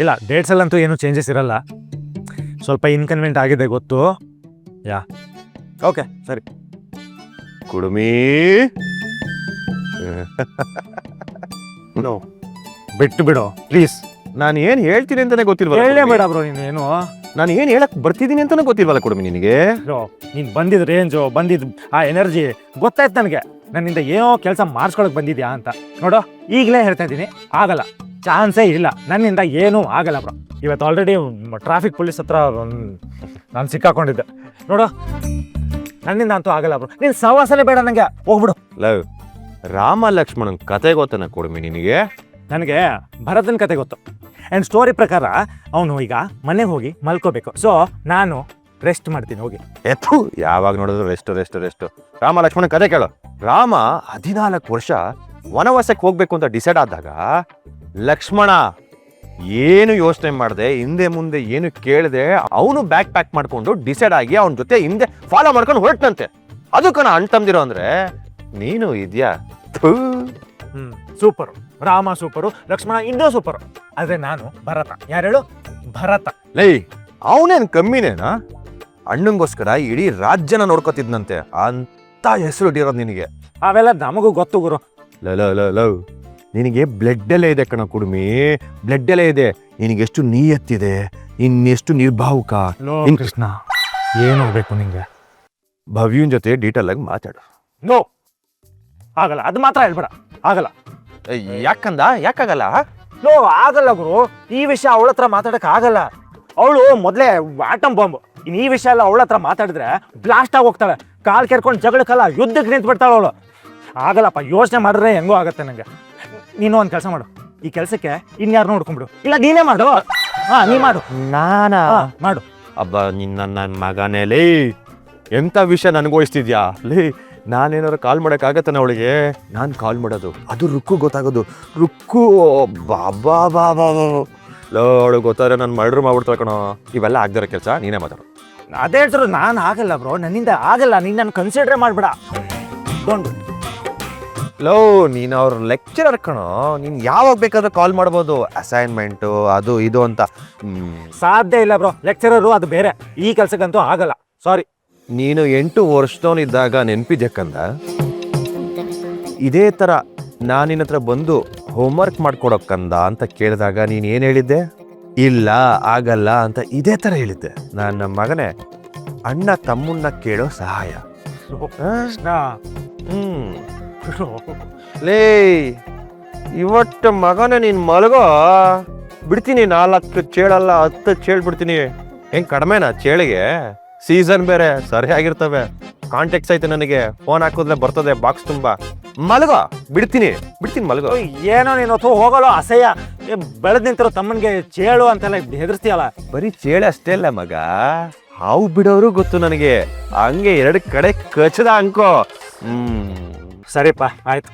ಇಲ್ಲ ಡೇಟ್ಸಲ್ಲಂತೂ ಏನು ಚೇಂಜಸ್ ಇರಲ್ಲ. ಸ್ವಲ್ಪ ಇನ್ಕನ್ವೀನಿಯಂಟ್ ಆಗಿದೆ ಗೊತ್ತು. ಯಾ ಓಕೆ ಸರಿ. ಕುಡುಮಿ ನೋ ಬಿಟ್ಟು ಬಿಡು ಪ್ಲೀಸ್. ನಾನು ಏನು ಹೇಳ್ತೀನಿ ಅಂತಾನೆ ಗೊತ್ತಿಲ್ವಲ್ಲ. ಹೇಳಲೇ ಬೇಡ ಬ್ರೋ ನೀನು. ನಾನು ಏನು ಹೇಳಕ್ ಬರ್ತಿದ್ದೀನಿ ಅಂತಾನೆ ಗೊತ್ತಿಲ್ವಲ್ಲ ಕುಡುಮಿ ನಿನಗೆ. ಬ್ರೋ ನೀನು ಬಂದಿದ್ದ ರೇಂಜು ಬಂದಿದ್ದು ಆ ಎನರ್ಜಿ ಗೊತ್ತಾಯ್ತು ನನಗೆ. ನನ್ನಿಂದ ಏನೋ ಕೆಲಸ ಮಾಡಿಸ್ಕೊಳಕ್ ಬಂದಿದ್ಯಾ ಅಂತ. ನೋಡು ಈಗಲೇ ಹೇಳ್ತಾ ಇದ್ದೀನಿ, ಆಗಲ್ಲ, ಚಾನ್ಸೇ ಇಲ್ಲ, ನನ್ನಿಂದ ಏನೂ ಆಗಲ್ಲ ಬ್ರೋ. ಇವತ್ತು ಆಲ್ರೆಡಿ ಟ್ರಾಫಿಕ್ ಪೊಲೀಸ್ ಹತ್ರ ನಾನು ಸಿಕ್ಕಾಕೊಂಡಿದ್ದೆ. ನೋಡು ನನ್ನಿಂದ ಅಂತೂ ಆಗಲ್ಲ ಬ್ರೋ. ನೀನು ಸಹವಾಸನೇ ಬೇಡ ನನಗೆ, ಹೋಗ್ಬಿಡು. ಲವ್, ರಾಮ ಲಕ್ಷ್ಮಣನ್ ಕತೆ ಗೊತ್ತನ ಕುಡುಮಿ ನಿನಗೆ? ನನಗೆ ಭರತನ ಕತೆ ಗೊತ್ತು. ಆ್ಯಂಡ್ ಸ್ಟೋರಿ ಪ್ರಕಾರ ಅವನು ಈಗ ಮನೆಗೆ ಹೋಗಿ ಮಲ್ಕೋಬೇಕು. ಸೊ ನಾನು ರೆಸ್ಟ್ ಮಾಡ್ತೀನಿ ಹೋಗಿ. ಎತ್ತು ಯಾವಾಗ ನೋಡಿದ್ರು ರೆಸ್ಟ್. ರಾಮ ಲಕ್ಷ್ಮಣನ್ ಕತೆ ಕೇಳು. ರಾಮ 14 ವರ್ಷ ವನವಾಸಕ್ಕೆ ಹೋಗ್ಬೇಕು ಅಂತ ಡಿಸೈಡ್ ಆದಾಗ ಲಕ್ಷ್ಮಣ ಏನು ಯೋಚನೆ ಮಾಡದೆ, ಹಿಂದೆ ಮುಂದೆ ಏನು ಕೇಳದೆ, ಅವನು ಬ್ಯಾಗ್ ಪ್ಯಾಕ್ ಮಾಡ್ಕೊಂಡು ಡಿಸೈಡ್ ಆಗಿ ಅವನ ಜೊತೆ ಹಿಂದೆ ಫಾಲೋ ಮಾಡ್ಕೊಂಡು ಹೊರಟಂತೆ. ಅದಕ್ಕನ ಅಣ್ತಂದಿರೋ ಅಂದ್ರೆ ನೀನು ಇದ್ಯಾ? ಸೂಪರು, ರಾಮ ಸೂಪರು, ಲಕ್ಷ್ಮಣ ಇನ್ನೂ ಸೂಪರು. ಆದ್ರೆ ನಾನು ಭರತ. ಯಾರು ಹೇಳು? ಭರತ. ಲೈ, ಅವನೇನ್ ಕಮ್ಮಿನೇನಾ? ಅಣ್ಣಂಗೋಸ್ಕರ ಇಡೀ ರಾಜ್ಯನ ನೋಡ್ಕೊತಿದ್ನಂತೆ. ಅಂತ ಹೆಸರು ಇಟ್ಟಿರೋದು ನಿನಗೆ. ಅವೆಲ್ಲ ನಮಗೂ ಗೊತ್ತು ಗುರು. ಲವ್, ನಿನಗೆ ಬ್ಲಡ್ ಎಲ್ಲ ಇದೆ ಕಣ ಕುಡುಮಿ, ಬ್ಲಡ್ ಎಲ್ಲ ಇದೆ. ನಿನಗೆಷ್ಟು ನೀಯತ್ತಿದೆ, ಇನ್ನೆಷ್ಟು ನಿರ್ಭಾವುಕ. ಕೃಷ್ಣ ಏನು ಬೇಕು ನಿಂಗೆ? ಭವ್ಯನ್ ಜೊತೆ ಡೀಟೇಲ್ ಆಗಿ ಮಾತಾಡು. ನೋ ಆಗಲ್ಲ, ಅದು ಮಾತ್ರ ಹೇಳ್ಬೇಡ. ಆಗಲ್ಲ. ಯಾಕಾಗಲ್ಲ? ನೋ ಆಗಲ್ಲ ಗುರು. ಈ ವಿಷಯ ಅವಳ ಹತ್ರ ಮಾತಾಡಕ್ ಆಗಲ್ಲ. ಅವಳು ಮೊದಲೇ ಆಟಮ್ ಬಾಂಬ್. ಇನ್ನು ಈ ವಿಷಯ ಎಲ್ಲ ಅವಳ ಹತ್ರ ಮಾತಾಡಿದ್ರೆ ಬ್ಲಾಸ್ಟ್ ಆಗಿ ಹೋಗ್ತಾಳೆ. ಕಾಲ್ ಕೆರ್ಕೊಂಡು ಜಗಳಕ್ಕಲ್ಲ ಯುದ್ಧಕ್ಕೆ ನಿಂತು ಬಿಡ್ತಾಳೆ ಅವಳು. ಆಗಲ್ಲಪ್ಪ, ಯೋಚನೆ ಮಾಡಿದ್ರೆ ಹೆಂಗೋ ಆಗತ್ತೆ ನನಗೆ. ನೀನು ಒಂದು ಕೆಲಸ ಮಾಡು, ಈ ಕೆಲಸಕ್ಕೆ ಇನ್ಯಾರು ನೋಡ್ಕೊಂಡ್ಬಿಡು. ಇಲ್ಲ ನೀನೇ ಮಾಡು. ನೀ ಮಾಡು. ನಾನಾ ಮಾಡು. ಅಬ್ಬ ನಿನ್ನ ನನ್ನ ಮಗನೇ. ಲೇ, ಎಂತ ವಿಷಯ ನನಗೋಯಿಸ್ತಿದ್ಯಾ? ಲೇ, ನಾನೇನಾದ್ರು ಕಾಲ್ ಮಾಡೋಕ್ಕಾಗತ್ತಾನೆ ಅವಳಿಗೆ? ನಾನು ಕಾಲ್ ಮಾಡೋದು, ಅದು ರುಕ್ಕು ಗೊತ್ತಾಗೋದು. ರುಕ್ಕು ಬಾಬಾ ಅವಳು ಗೊತ್ತಾದ್ರೆ ನಾನು ಮರ್ಡರ್ ಮಾಡ್ಬಿಡ್ತಾಳೆ ಕಣೋ. ಇವೆಲ್ಲ ಆಗ್ದಿರೋ ಕೆಲಸ ನೀನೇ ಮಾತಾಡು. ಅದೇ ಹೇಳ್ತಾರೆ, ನಾನು ಆಗಲ್ಲ ಬ್ರೋ, ನನ್ನಿಂದ ಆಗಲ್ಲ. ನೀನು ನನ್ನ ಕನ್ಸಿಡರ್ ಮಾಡಬೇಡ. ಡೋಂಟ್. ಲೋ, ನೀನು ಅವ್ರ ಲೆಕ್ಚರರ್ ಕಣೋ. ನೀನು ಯಾವಾಗ ಬೇಕಾದ್ರೂ ಕಾಲ್ ಮಾಡ್ಬೋದು, ಅಸೈನ್ಮೆಂಟು ಅದು ಇದು ಅಂತ. ಸಾಧ್ಯ ಇಲ್ಲ ಬ್ರೋ, ಲೆಕ್ಚರರು ಅದು ಬೇರೆ. ಈ ಕೆಲಸಕ್ಕಂತೂ ಆಗಲ್ಲ, ಸಾರಿ. ನೀನು 8 ವರ್ಷದವನಿದ್ದಾಗ ನೆನಪಿದ್ಯಕ್ಕಂದ ಇದೇ ಥರ ನಾನು ನಿನ್ನ ಹತ್ರ ಬಂದು ಹೋಮ್ವರ್ಕ್ ಮಾಡ್ಕೊಡೋಕ್ಕಂದ ಅಂತ ಕೇಳಿದಾಗ ನೀನು ಏನು ಹೇಳಿದ್ದೆ? ಇಲ್ಲ, ಆಗಲ್ಲ ಅಂತ ಇದೇ ಥರ ಹೇಳಿದ್ದೆ. ನನ್ನ ಮಗನೇ, ಅಣ್ಣ ತಮ್ಮನ್ನ ಕೇಳೋ ಸಹಾಯ. ಲೇ, ಇವತ್ತು ಮಗನೇ ನೀನು ಮಲಗೋ, ಬಿಡ್ತೀನಿ. 4 ಚೇಳಲ್ಲ 10 ಚೇಳು ಬಿಡ್ತೀನಿ. ಹೆಂಗೆ ಕಡಿಮೆನಾ ಚೇಳಿಗೆ? ಸೀಸನ್ ಬೇರೆ ಸರಿಯಾಗಿರ್ತವೆ. ಕಾಂಟ್ಯಾಕ್ಟ್ಸ್ ಐತೆ ನನಗೆ, ಫೋನ್ ಹಾಕಿದ್ರೆ ಬರ್ತದೆ ಬಾಕ್ಸ್ ತುಂಬಾ. ಮಲಗೋ, ಬಿಡ್ತೀನಿ ಮಲಗೋ. ಏನೋ ನೀನು ಹೋಗಲ್ಲ, ಅಸಹ್ಯ. ಬೆಳೆದ್ ನಿಂತಿರೋ ತಮ್ಮನ್ಗೆ ಚೇಳು ಅಂತೆಲ್ಲ ಹೆದರ್ಸ್ತೀಯಲ್ಲ. ಬರೀ ಚೇಳು ಅಷ್ಟೇ ಅಲ್ಲ ಮಗ, ಹಾವು ಬಿಡೋರು ಗೊತ್ತು ನನಗೆ. ಹಂಗೆ 2 ಕಡೆ ಕಚ್ಚದ ಅನ್ಕೋ. ಸರಿಪ್ಪ, ಆಯ್ತು.